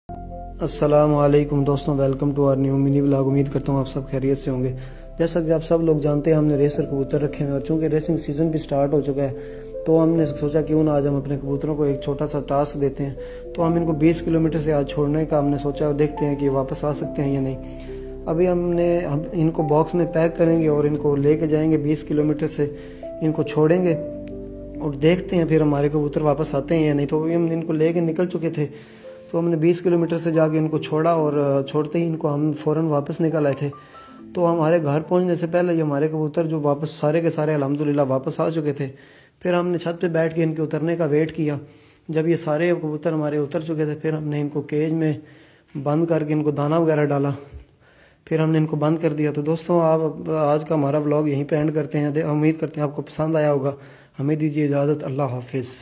अस्सलाम वालेकुम दोस्तों, welcome to our new mini vlog. उम्मीद करता हूँ आप सब खैरियत से होंगे। जैसा कि आप सब लोग जानते हैं, हमने रेसर कबूतर रखे हैं और चूंकि रेसिंग सीजन भी स्टार्ट हो चुका है तो हमने सोचा क्यों ना आज हम अपने कबूतरों को एक छोटा सा टास्क देते हैं। तो हम इनको 20 किलोमीटर से आज छोड़ने का हमने सोचा, देखते हैं कि वापस आ सकते हैं या नहीं। अभी हम इनको बॉक्स में पैक करेंगे और इनको लेके जाएंगे 20 किलोमीटर से, इनको छोड़ेंगे और देखते हैं फिर हमारे कबूतर वापस आते हैं या नहीं। तो अभी हम इनको लेके निकल चुके थे, तो हमने 20 किलोमीटर से जाके इनको छोड़ा और छोड़ते ही इनको हम फ़ौरन वापस निकल आए थे। तो हमारे घर पहुंचने से पहले ये हमारे कबूतर जो वापस सारे के सारे अल्हम्दुलिल्लाह वापस आ चुके थे। फिर हमने छत पे बैठ के इनके उतरने का वेट किया। जब ये सारे कबूतर हमारे उतर चुके थे फिर हमने इनको केज में बंद करके इनको दाना वगैरह डाला, फिर हमने इनको बंद कर दिया। तो दोस्तों, आप आज का हमारा व्लॉग यहीं पे एंड करते हैं। उम्मीद करते हैं आपको पसंद आया होगा। हमें दीजिए इजाज़त। अल्लाह हाफिज़।